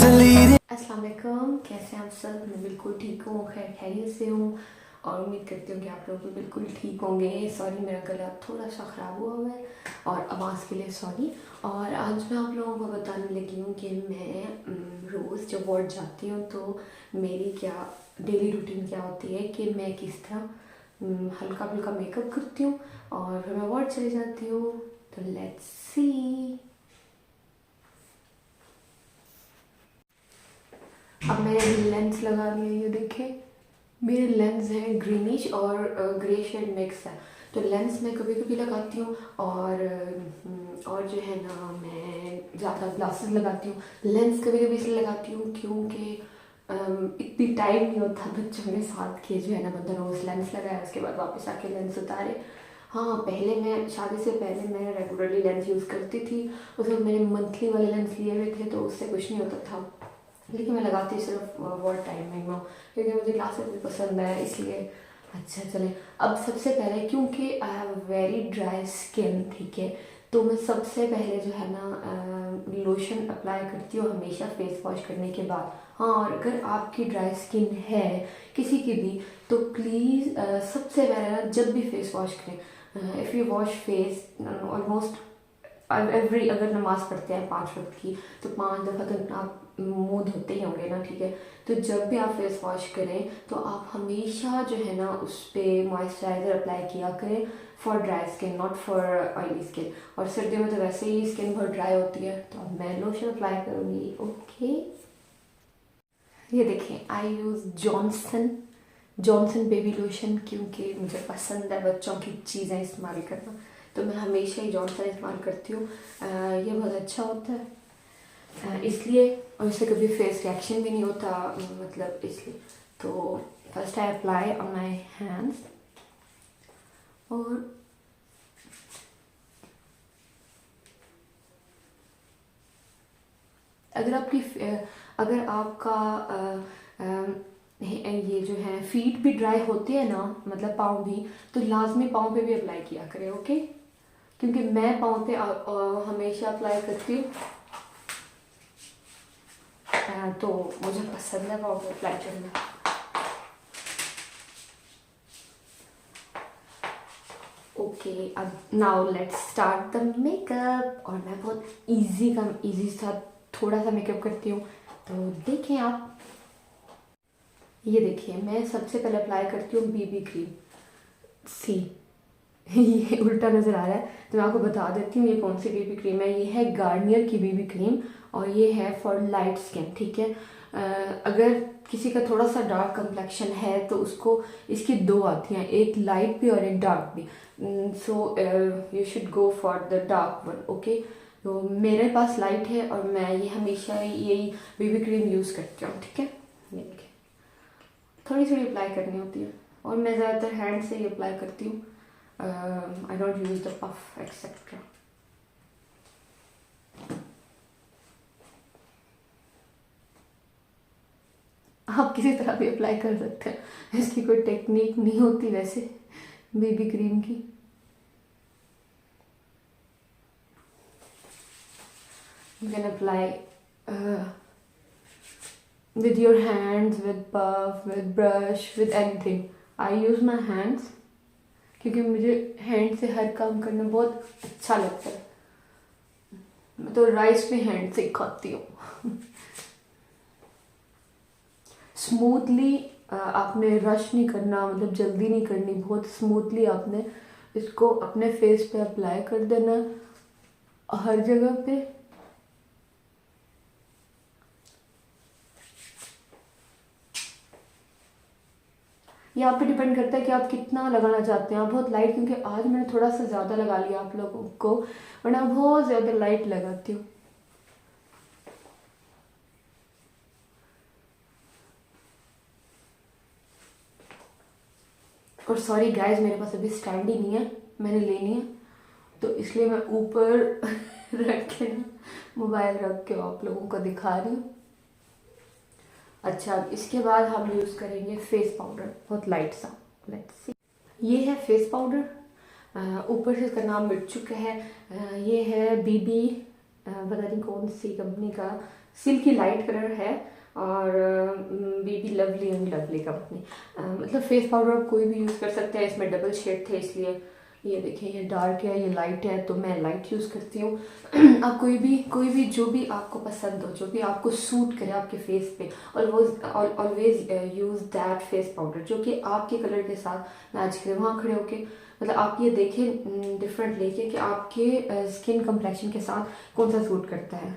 अस्सलाम वालेकुम, कैसे हैं आप सब। मैं बिल्कुल ठीक हूँ, खैर खैरियत से हूँ और उम्मीद करती हूँ कि आप लोग भी बिल्कुल ठीक होंगे। सॉरी, मेरा गला थोड़ा सा ख़राब हुआ है और आवाज़ के लिए सॉरी। और आज मैं आप लोगों को बताने लगी हूँ कि मैं रोज़ जब वार्ड जाती हूँ तो मेरी क्या डेली रूटीन क्या होती है, कि मैं किस तरह हल्का फुल्का मेकअप करती हूँ और फिर मैं वार्ड चली जाती हूँ। तो लेट्स सी। अब मैंने लेंस लगा लिया, ये देखें मेरे लेंस हैं ग्रीनिश और ग्रे शेड मिक्स है। तो लेंस मैं कभी कभी लगाती हूँ और जो है ना मैं ज़्यादा ग्लासेस लगाती हूँ। लेंस कभी कभी इसलिए लगाती हूँ क्योंकि इतनी टाइम नहीं होता बच्चों के साथ कि जो है ना बंदा रोज़ लेंस लगाए उसके बाद वापस आके लेंस उतारे। हाँ, पहले मैं शादी से पहले मैं रेगुलरली लेंस यूज़ करती थी। उसमें मैंने मंथली वाले लेंस लिए हुए थे तो उससे कुछ नहीं होता था, लेकिन मैं लगाती सिर्फ वर्क टाइमिंग में हूँ क्योंकि मुझे क्लासेस भी पसंद है इसलिए। अच्छा चले, अब सबसे पहले क्योंकि I have very dry skin, ठीक है, तो मैं सबसे पहले जो है ना लोशन अप्लाई करती हूँ हमेशा फेस वॉश करने के बाद। हाँ, और अगर आपकी ड्राई स्किन है किसी की भी तो प्लीज़ सबसे पहले ना जब भी फेस वॉश करें, if you wash face almost every, अगर नमाज पढ़ते हैं 5 वक्त की तो 5 दफ़ा तो आप मुंह धोते ही होंगे ना, ठीक है। तो जब भी आप फेस वॉश करें तो आप हमेशा जो है ना उस पर मॉइस्चराइज़र अप्लाई किया करें for dry skin, not for oily skin. और सर्दियों में तो वैसे ही स्किन बहुत ड्राई होती है तो अब मैं लोशन अप्लाई करूँगी। ओके, ये देखें आई यूज़ जॉनसन बेबी लोशन क्योंकि मुझे पसंद है बच्चों की चीज़ें इस्तेमाल करना, तो मैं हमेशा ही जॉनसन इस्तेमाल करती हूँ। ये बहुत अच्छा होता है इसलिए, और इससे कभी फेस रिएक्शन भी नहीं होता, मतलब इसलिए। तो first I apply on my hands और अगर आपकी अगर आपका ये जो है फीट भी ड्राई होते हैं ना, मतलब पाँव भी, तो लाजमी पाँव पे भी अप्लाई किया करें। ओके, क्योंकि मैं पाँव पे हमेशा अप्लाई करती हूँ तो मुझे पसंद है पाँव पे अप्लाई करना। ओके, अब now let's start the makeup. और मैं बहुत इजी सा थोड़ा सा मेकअप करती हूँ, तो देखें आप। ये देखिए मैं सबसे पहले अप्लाई करती हूँ बीबी क्रीम। सी ये उल्टा नज़र आ रहा है तो मैं आपको बता देती हूँ ये कौन सी बीबी क्रीम है। ये है गार्नियर की बीबी क्रीम और ये है फॉर लाइट स्किन, ठीक है। अगर किसी का थोड़ा सा डार्क कंप्लेक्शन है तो उसको इसकी दो आती हैं, एक लाइट भी और एक डार्क भी। So you should go for the dark one. Okay, तो मेरे पास लाइट है और मैं ये हमेशा यही बीबी क्रीम यूज़ करती हूँ, ठीक है। ये देखिए थोड़ी थोड़ी अप्लाई करनी होती है और मैं ज़्यादातर हैंड से ही अप्लाई करती हूँ। I don't use the puff etcetera. आप किसी तरह भी अप्लाई कर सकते हैं, इसकी कोई टेक्निक नहीं होती वैसे बेबी क्रीम की। You can apply with your hands, with puff, with brush, with anything. I use my hands क्योंकि मुझे हैंड से हर काम करना बहुत अच्छा लगता है। मैं तो राइस भी हैंड से खाती हूँ। स्मूथली आपने रश नहीं करना, मतलब जल्दी नहीं करनी, बहुत स्मूथली आपने इसको अपने फेस पे अप्लाई कर देना हर जगह पे। यहाँ पे डिपेंड करता है कि आप कितना लगाना चाहते हैं। आप बहुत लाइट, क्योंकि आज मैंने थोड़ा सा ज़्यादा लगा लिया आप लोगों को, वरना बहुत ज़्यादा लाइट लगाती हूँ। और सॉरी गाइस, मेरे पास अभी स्टैंड ही नहीं है, मैंने लेनी है तो इसलिए मैं ऊपर रख के ना मोबाइल रख के आप लोगों को दिखा रही हूँ। अच्छा, इसके बाद हम यूज़ करेंगे फेस पाउडर, बहुत लाइट सा। लेट्स सी, ये है फेस पाउडर। ऊपर से इसका नाम मिट चुका है। ये है बीबी, पता नहीं कौन सी कंपनी का, सिल्की लाइट कलर है और baby lovely and lovely company. मतलब फेस पाउडर आप कोई भी यूज़ कर सकते हैं, इसमें डबल शेड थे इसलिए। ये देखिए ये डार्क है, ये लाइट है, तो मैं लाइट यूज़ करती हूँ। आप कोई भी जो भी आपको पसंद हो, जो भी आपको सूट करे आपके फेस पे, always use that face powder जो कि आपके कलर के साथ मैच करे। वहाँ खड़े होके मतलब आप ये देखें डिफरेंट लेके कि आपके स्किन कम्प्लेक्शन के साथ कौन सा सूट करता है।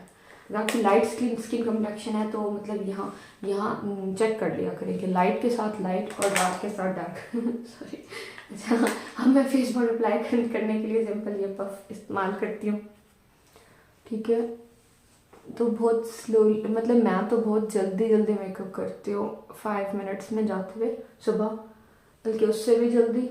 अगर आपकी लाइट स्किन कम्प्लेक्शन है तो मतलब यहाँ यहाँ चेक कर लिया करें कि लाइट के साथ लाइट और डार्क के साथ डार्क। सॉरी। अच्छा, अब मैं फेस पाउडर अप्लाई करने के लिए सिंपल ये पफ इस्तेमाल करती हूँ, ठीक है। तो बहुत स्लोली, मतलब मैं तो बहुत जल्दी जल्दी मेकअप करती हूँ, 5 मिनट्स में जाते हुए सुबह, बल्कि उससे भी जल्दी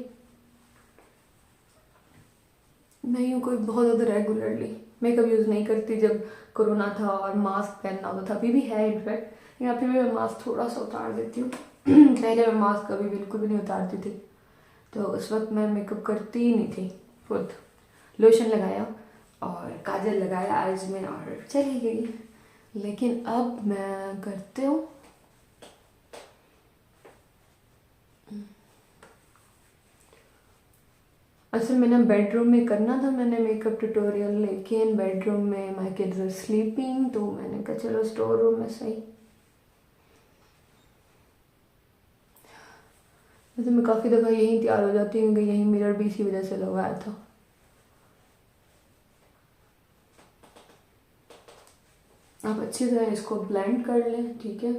नहीं हूँ कोई बहुत ज़्यादा रेगुलरली मेकअप यूज़ नहीं करती। जब कोरोना था और मास्क पहनना होता था, अभी भी है इनफैक्ट, लेकिन अभी भी मैं मास्क थोड़ा सा उतार देती हूँ। पहले मैं मास्क कभी बिल्कुल भी नहीं उतारती थी, तो उस वक्त मैं मेकअप करती ही नहीं थी। खुद लोशन लगाया और काजल लगाया आईज में और चली गई। लेकिन अब मैं करती हूँ। असल मैंने बेडरूम में करना था मैंने मेकअप ट्यूटोरियल, लेकिन बेडरूम में माय किड्स आर स्लीपिंग, तो मैंने कहा चलो स्टोर रूम में सही। वैसे मैं काफ़ी दफ़ा यहीं तैयार हो जाती हूँ, क्योंकि यहीं मिरर भी इसी वजह से लगवाया था। आप अच्छी तरह इसको ब्लेंड कर लें, ठीक है,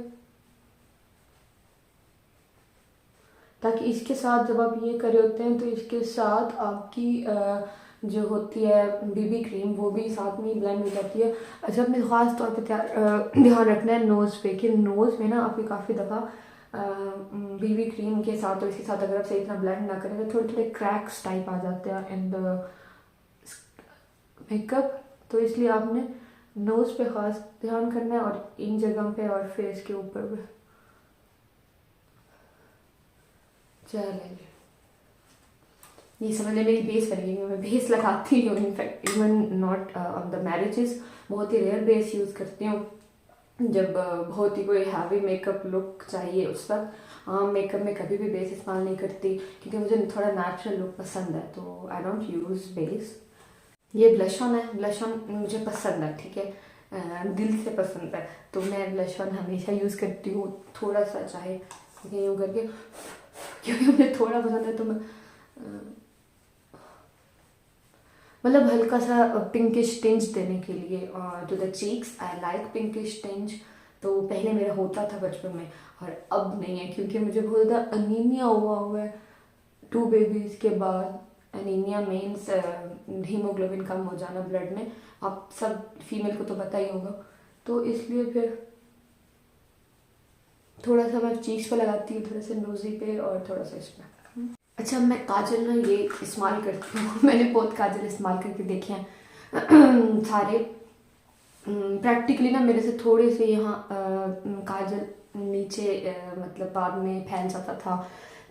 ताकि इसके साथ जब आप ये कर रहे होते हैं तो इसके साथ आपकी जो होती है बीबी क्रीम वो भी साथ में ब्लेंड हो जाती है। अच्छा, अपने ख़ास तौर पे ध्यान रखना है नोज़ पे, कि नोज़ में ना आपकी काफ़ी दफ़ा बीबी क्रीम के साथ और इसके साथ अगर आप सही तरह ब्लेंड ना करें तो थोड़े थोड़े क्रैक्स टाइप आ जाते हैं इन द मेकअप। तो इसलिए आपने नोज़ पे ख़ास ध्यान करना है और इन जगह पे और फेस के ऊपर भी। चलिए, ये समझ लें मेरी बेस बन गई। मैं बेस लगाती हूँ, in fact even not on the marriages, बहुत ही रेयर बेस यूज़ करती हूँ जब बहुत ही कोई हैवी मेकअप लुक चाहिए उस वक्त। मेकअप में कभी भी बेस इस्तेमाल नहीं करती, क्योंकि मुझे थोड़ा नेचुरल लुक पसंद है, तो आई डोंट यूज़ बेस। ये ब्लश ऑन है, ब्लश ऑन मुझे पसंद है, ठीक है, दिल से पसंद है, तो मैं ब्लश ऑन हमेशा यूज़ करती हूँ, थोड़ा सा चाहे यूँ करके, क्योंकि मुझे थोड़ा पसंद है। तो मैं मतलब हल्का सा पिंकिश टिंज देने के लिए to the cheeks. I like pinkish tinge, तो पहले मेरा होता था बचपन में और अब नहीं है, क्योंकि मुझे बहुत ज़्यादा अनीमिया हुआ है 2 बेबीज़ के बाद। एनीमिया मीन्स हीमोग्लोबिन कम हो जाना ब्लड में, आप सब फीमेल को तो पता ही होगा। तो इसलिए फिर थोड़ा सा मैं चीक्स पे लगाती हूँ, थोड़ा सा नोज़ी पे और थोड़ा सा इसमें। अच्छा, मैं काजल ना ये इस्तेमाल करती हूँ। मैंने बहुत काजल इस्तेमाल करके देखे हैं सारे। प्रैक्टिकली ना मेरे से थोड़े से यहाँ काजल नीचे मतलब बाद में फैल जाता था,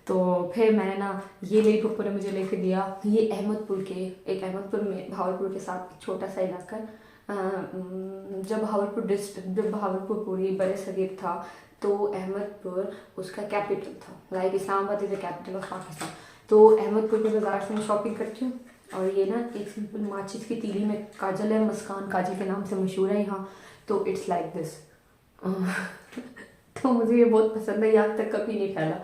तो फिर मैंने ना ये मेरी फुप्पो ने मुझे लेके दिया। ये अहमदपुर के एक अहमदपुर में भावलपुर के साथ छोटा सा इलाका, जब भावलपुर पूरी बड़े सगीर था तो अहमदपुर उसका कैपिटल था, like Islamabad is the capital of Pakistan. तो अहमदपुर के बाज़ार से मैं शॉपिंग करती हूँ, और ये ना एक सिंपल माचिस की तीली में काजल है, मुस्कान काजल के नाम से मशहूर है यहाँ, तो इट्स लाइक दिस। तो मुझे ये बहुत पसंद है, यहाँ तक कभी नहीं फैला।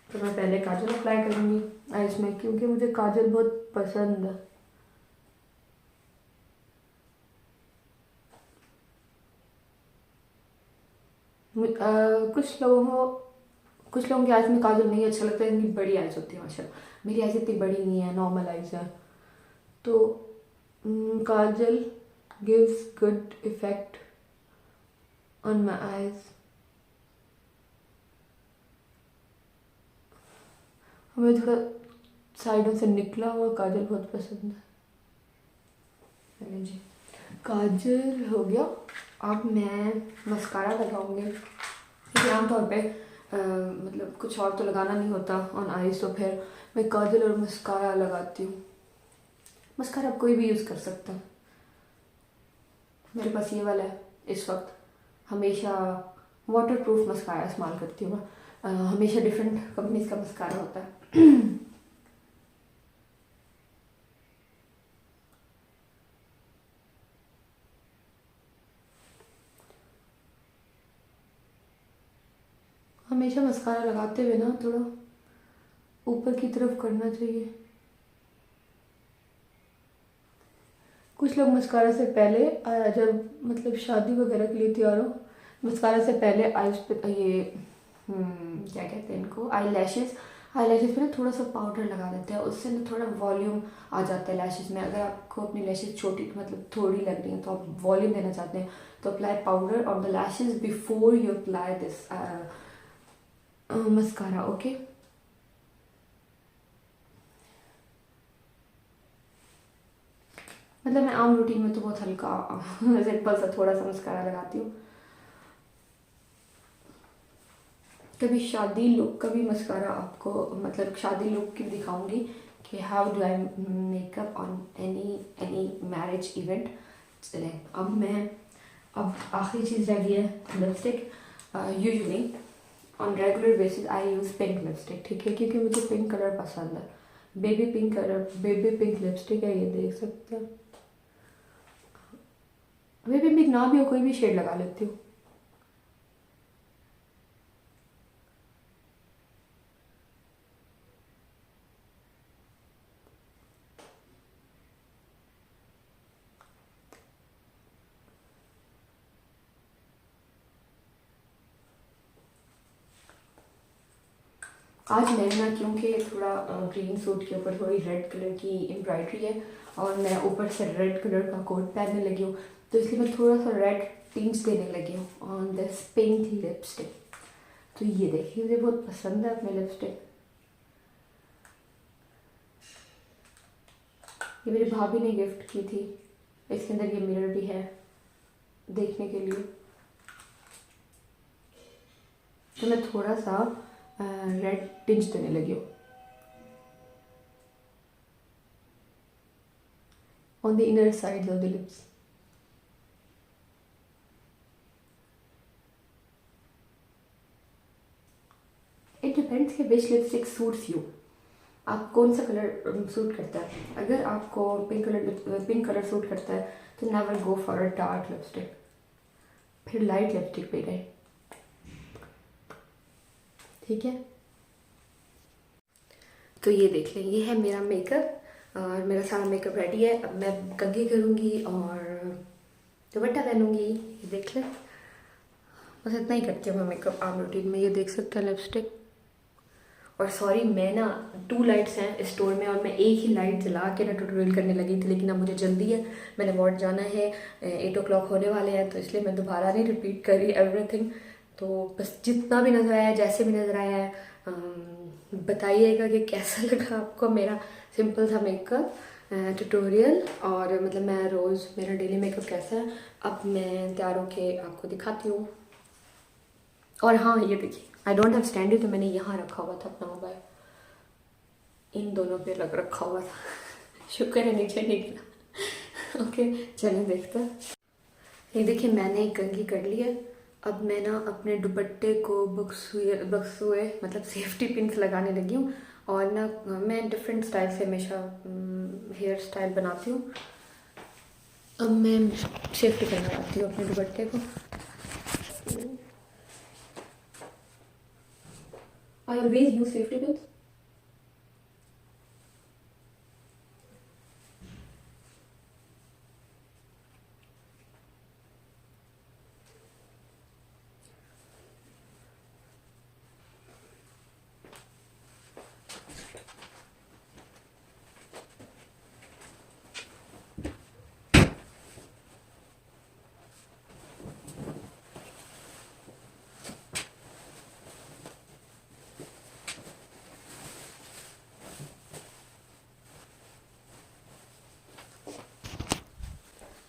तो मैं पहले काजल अप्लाई करूँगी इसमें, क्योंकि मुझे काजल बहुत पसंद है। कुछ लोगों की आइज़ में काजल नहीं अच्छा लगता है, इनकी बड़ी आइज़ होती है माशाल्लाह। मेरी आइज़ इतनी बड़ी नहीं है, नॉर्मल आइज़ है। तो kajal gives good effect on my eyes. हमें थोड़ा साइडों से निकला हुआ काजल बहुत पसंद है जी। काजल हो गया, अब मैं मस्कारा लगाऊंगी, क्योंकि आमतौर पे मतलब कुछ और तो लगाना नहीं होता ऑन आईज, तो फिर मैं काजल और मस्कारा लगाती हूँ। मस्कारा कोई भी यूज़ कर सकता है, मेरे पास ये वाला है इस वक्त, हमेशा वाटर प्रूफ मस्कारा इस्तेमाल करती हूँ मैं। हमेशा डिफरेंट कंपनीज का मस्कारा होता है। हमेशा मस्कारा लगाते हुए ना थोड़ा ऊपर की तरफ करना चाहिए। कुछ लोग मस्कारा से पहले जब मतलब शादी वगैरह के लिए तैयार हो, मस्कारा से पहले आईज पे ये क्या कहते हैं इनको, आई लैशेज पे ना थोड़ा सा पाउडर लगा देते हैं, उससे ना थोड़ा वॉल्यूम आ जाता है लैशेज में। अगर आपको अपनी लैशेज छोटी मतलब थोड़ी लग रही हैं तो आप वॉल्यूम देना चाहते हैं तो apply powder on the lashes before you apply this mascara. Okay, मतलब मैं आम रूटीन में तो बहुत हल्का सिंपल सा थोड़ा सा मस्कारा लगाती हूँ। कभी शादी लुक का भी मस्कारा आपको मतलब शादी लुक की दिखाऊंगी कि how do eye makeup on any any marriage event. चले अब आखिरी चीज़ रह गई है lipstick. Usually on regular basis I use pink lipstick, ठीक है, क्योंकि मुझे पिंक कलर पसंद है। Baby pink colour, baby pink lipstick है, ये देख सकते हैं। बेबी पिंक ना भी हो कोई भी शेड लगा लेती हूँ। आज मैं ना क्योंकि थोड़ा ग्रीन सूट के ऊपर थोड़ी रेड कलर की एम्ब्रॉयडरी है और मैं ऊपर से रेड कलर का कोट पहनने लगी हूँ, तो इसलिए मैं थोड़ा सा रेड टिंच देने लगी हूँ ऑन दिस पिंक लिपस्टिक। तो ये देखिए मुझे बहुत पसंद है अपनी लिपस्टिक। ये मेरी भाभी ने गिफ्ट की थी। इसके अंदर ये मिरर भी है देखने के लिए। तो मैं थोड़ा सा रेड टिंच देने लगी हूँ on the inner side of the lips. It depends कि विच लिपस्टिक सूट्स यू। आप कौन सा कलर सूट करता है। अगर आपको पिंक कलर सूट करता है तो never go for a dark lipstick, फिर लाइट लिपस्टिक पे गए, ठीक है। तो ये देख लें, ये है मेरा मेकअप और मेरा सारा मेकअप रेडी है। अब मैं कंघी करूँगी और दुपट्टा पहनूंगी। ये देख लें, बस इतना ही करती हूँ मैं मेकअप आम रूटीन में। ये देख सकते हैं लिपस्टिक। और सॉरी, मैं ना 2 लाइट्स हैं स्टोर में और मैं एक ही लाइट जला के ना ट्यूटोरियल करने लगी थी, लेकिन अब मुझे जल्दी है, मैंने वार्ड जाना है, 8 o'clock होने वाले हैं, तो इसलिए मैं दोबारा नहीं रिपीट कर रही एवरीथिंग। तो बस जितना भी नज़र आया, जैसे भी नज़र आया है, बताइएगा कि कैसा लगा आपको मेरा सिंपल सा मेकअप ट्यूटोरियल। और मतलब मैं रोज़ मेरा डेली मेकअप कैसा है अब मैं तैयार होके आपको दिखाती हूँ। और हाँ, ये देखिए, आई डोंट हैव स्टैंड, तो मैंने यहाँ रखा हुआ था अपना मोबाइल, इन दोनों पे लग रखा हुआ था। शुक्र है नीचे नहीं गिरा। ओके, चलें देखते हैं। ये देखिए, मैंने एक कंघी कर ली है। अब मैं ना अपने दुपट्टे को बक्सुए मतलब सेफ्टी पिन्स लगाने लगी हूँ। और ना मैं डिफरेंट स्टाइल से हमेशा हेयर स्टाइल बनाती हूँ। अब मैं सेफ्टी पिन लगाती हूँ अपने दुपट्टे को। I always use safety pins.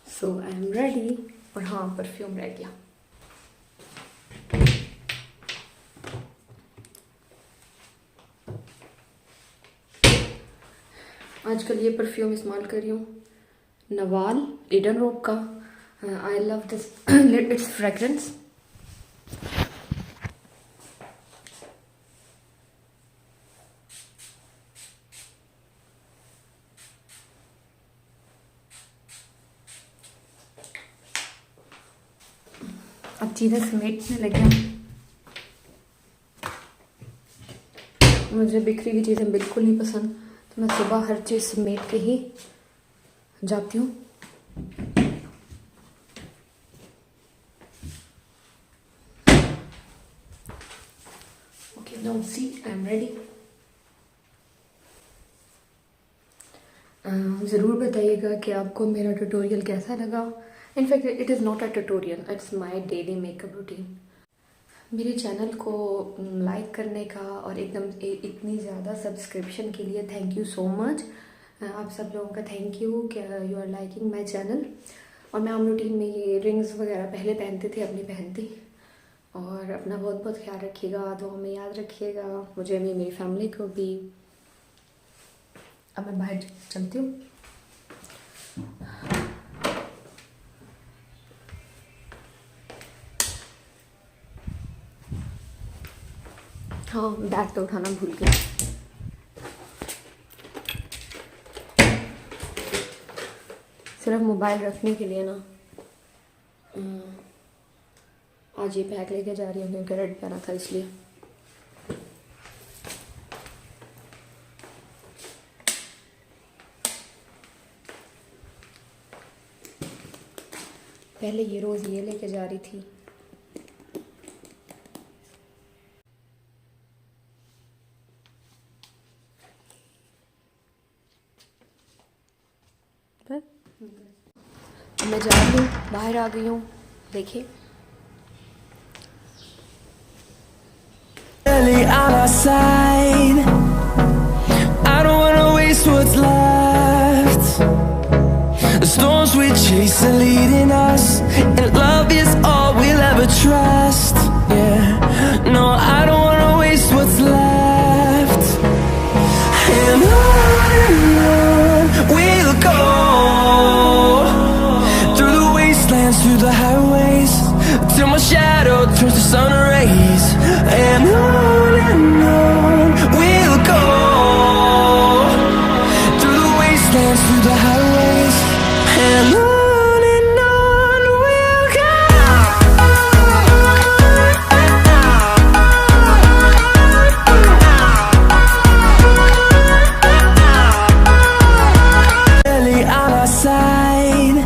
So I am ready. और हाँ, परफ्यूम रह गया। आजकल ये परफ्यूम इस्तेमाल कर रही हूँ, नवाल ईडन रोक का। I love this it's fragrance. चीज़ें समेटने लगे हैं। मुझे बिखरी हुई चीज़ें बिल्कुल नहीं पसंद, तो मैं सुबह हर चीज़ समेट के ही जाती हूँ। Okay, now see I am ready. ज़रूर बताइएगा कि आपको मेरा ट्यूटोरियल कैसा लगा। In fact it is not a tutorial, it's my daily makeup routine. मेरे चैनल को लाइक करने का और एकदम इतनी ज़्यादा सब्सक्रिप्शन के लिए थैंक यू सो मच। आप सब लोगों का थैंक यू कि you are liking my channel. और मैं आम रूटीन में ये रिंग्स वगैरह पहले पहनते थे, अब नहीं पहनती। और अपना बहुत बहुत ख्याल रखिएगा, दुआ में याद रखिएगा मुझे भी, मेरी फैमिली को भी। अब मैं बाहर चलती हूँ। हाँ, बैग तो उठाना भूल गई। सिर्फ मोबाइल रखने के लिए ना आज ये बैग लेके जा रही हूँ, क्योंकि रेड पहना था इसलिए। पहले ये रोज़ ये लेके जा रही थी। मैं जा रही हूँ, बाहर आ गई हूँ, देखिए। On our side, I don't wanna waste what's left. The storms we chase are leading us, and love is all we'll ever trust. Yeah, no, I don't wanna waste what's left. And on we'll go, through the wastelands, through the highways, till my shadow turns to sun rays. And on we'll go, through the wastelands, through the highways, and on we'll go. Really on our side.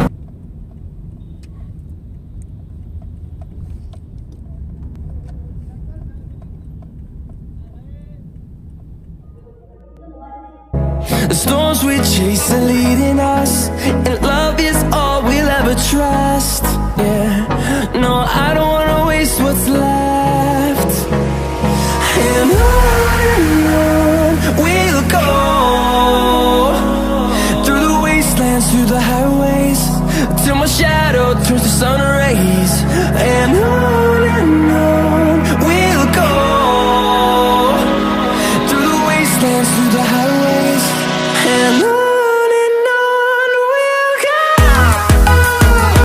The storms we chase are leading us, and love is all we'll ever trust. Yeah, no, I don't wanna waste what's left.